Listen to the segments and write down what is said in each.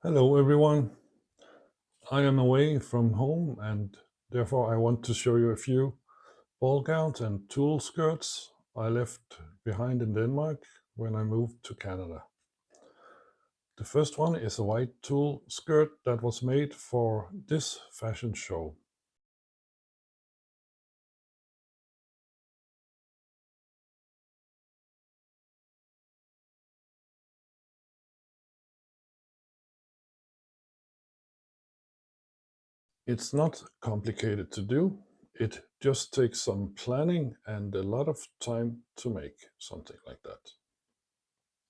Hello everyone. I am away from home and therefore I want to show you a few ball gowns and tulle skirts I left behind in Denmark when I moved to Canada. The first one is a white tulle skirt that was made for this fashion show. It's not complicated to do. It just takes some planning and a lot of time to make something like that.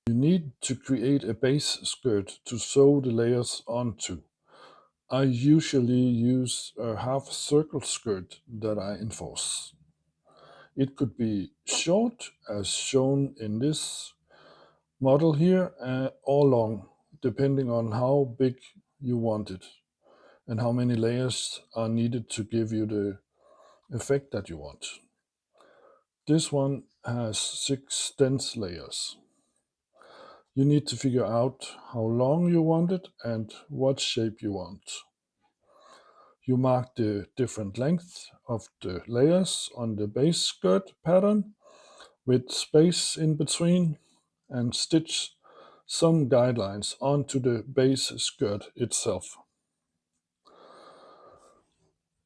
You need to create a base skirt to sew the layers onto. I usually use a half circle skirt that I enforce. It could be short, as shown in this model here, or long, depending on how big you want it and how many layers are needed to give you the effect that you want. This one has 6 dense layers. You need to figure out how long you want it and what shape you want. You mark the different length of the layers on the base skirt pattern with space in between and stitch some guidelines onto the base skirt itself.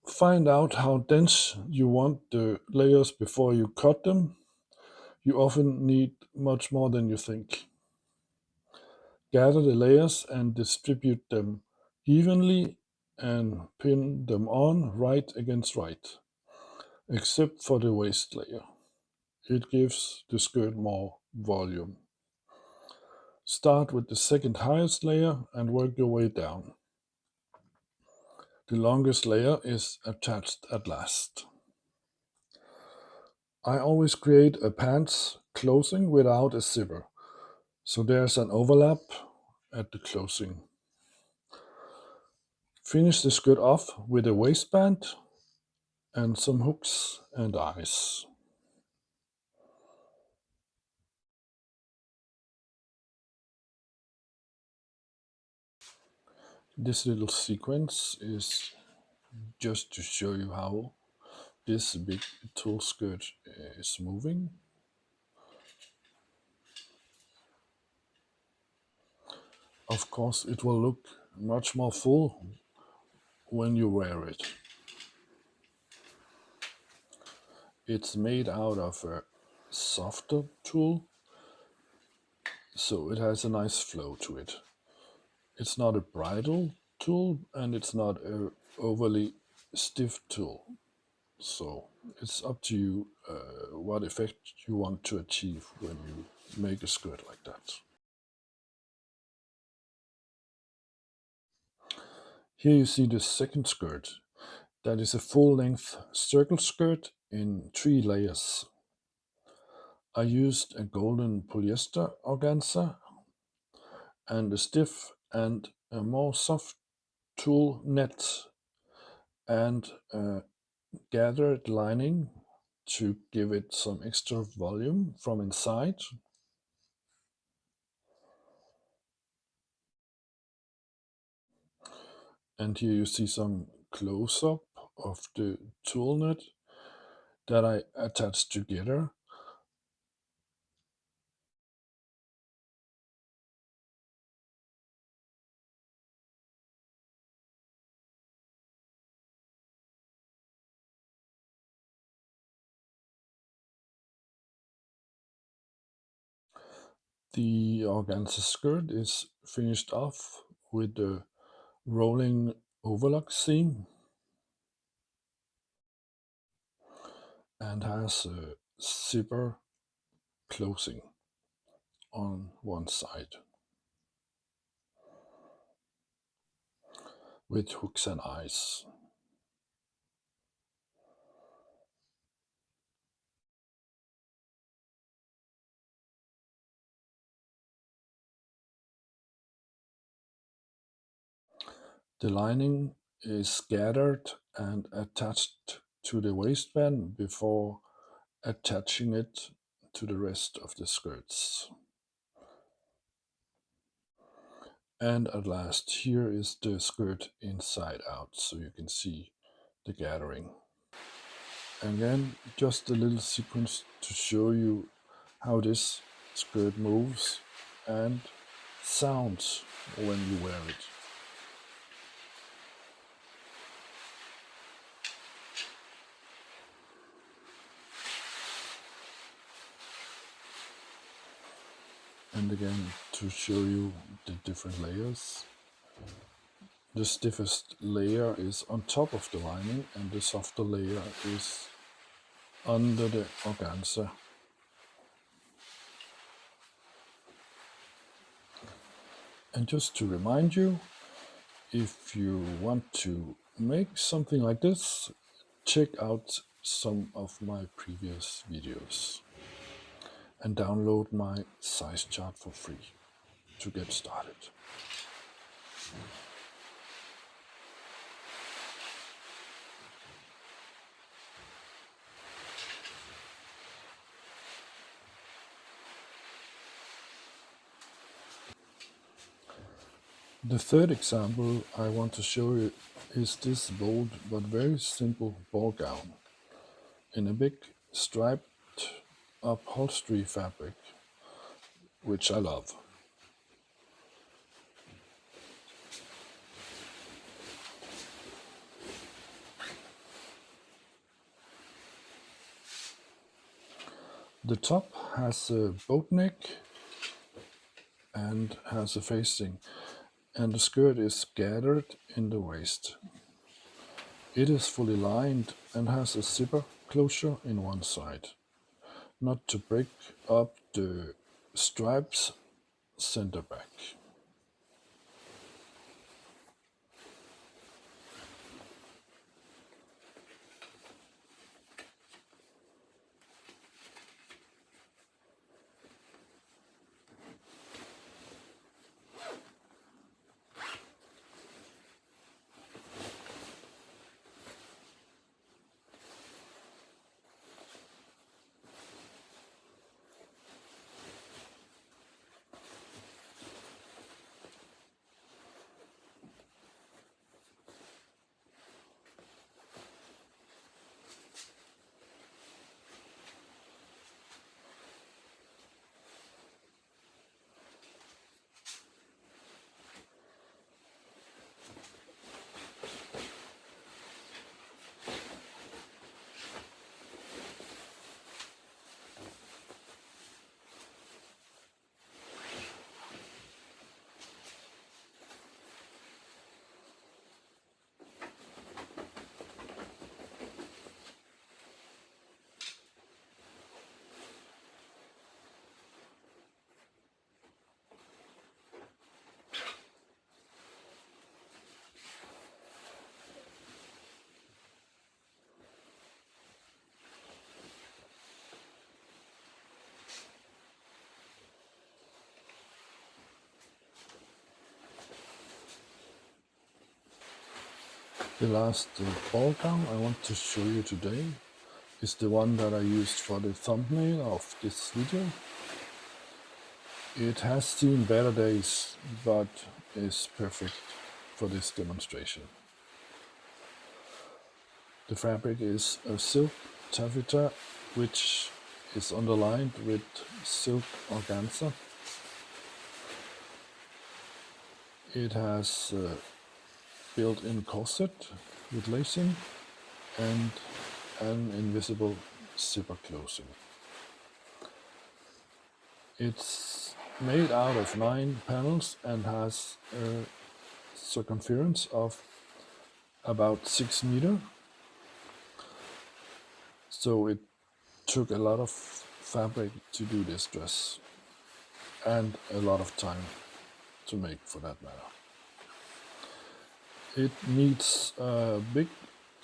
Find out how dense you want the layers before you cut them. You often need much more than you think. Gather the layers and distribute them evenly and pin them on right against right, except for the waist layer. It gives the skirt more volume. Start with the second highest layer and work your way down. The longest layer is attached at last. I always create a pants closing without a zipper, so there's an overlap at the closing. Finish the skirt off with a waistband and some hooks and eyes. This little sequence is just to show you how this big tulle skirt is moving. Of course, it will look much more full when you wear it. It's made out of a softer tulle, so it has a nice flow to it. It's not a bridal tulle and it's not a overly stiff tulle. So it's up to you what effect you want to achieve when you make a skirt like that. Here you see the second skirt. That is a full-length circle skirt in 3 layers. I used a golden polyester organza and a stiff and a more soft tulle net and a gathered lining to give it some extra volume from inside. And here you see some close-up of the tulle net that I attached together. The organza skirt is finished off with the rolling overlock seam and has a zipper closing on one side with hooks and eyes. The lining is gathered and attached to the waistband before attaching it to the rest of the skirts. And at last, here is the skirt inside out, so you can see the gathering. Again, just a little sequence to show you how this skirt moves and sounds when you wear it. And again, to show you the different layers. The stiffest layer is on top of the lining, and the softer layer is under the organza. And just to remind you, if you want to make something like this, check out some of my previous videos and download my size chart for free to get started. The third example I want to show you is this bold but very simple ball gown in a big striped upholstery fabric, which I love. The top has a boat neck and has a facing, and the skirt is gathered in the waist. It is fully lined and has a zipper closure in one side, not to break up the stripes center back. The last ball gown I want to show you today is the one that I used for the thumbnail of this video. It has seen better days, but is perfect for this demonstration. The fabric is a silk taffeta, which is underlined with silk organza. It has a built-in corset with lacing and an invisible zipper closing. It's made out of 9 panels and has a circumference of about 6 meters. So it took a lot of fabric to do this dress and a lot of time to make, for that matter. It needs a big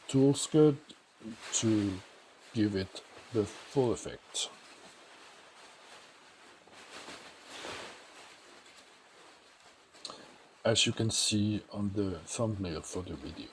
tulle skirt to give it the full effect. As you can see on the thumbnail for the video.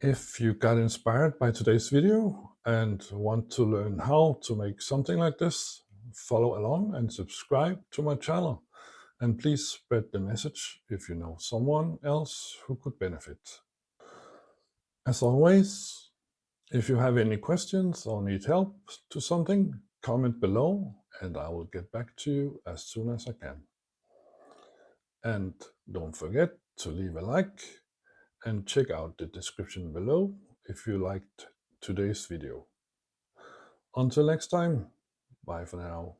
If you got inspired by today's video and want to learn how to make something like this, follow along and subscribe to my channel. And please spread the message if you know someone else who could benefit. As always, if you have any questions or need help to something, comment below and I will get back to you as soon as I can. And don't forget to leave a like and check out the description below if you liked today's video. Until next time, bye for now.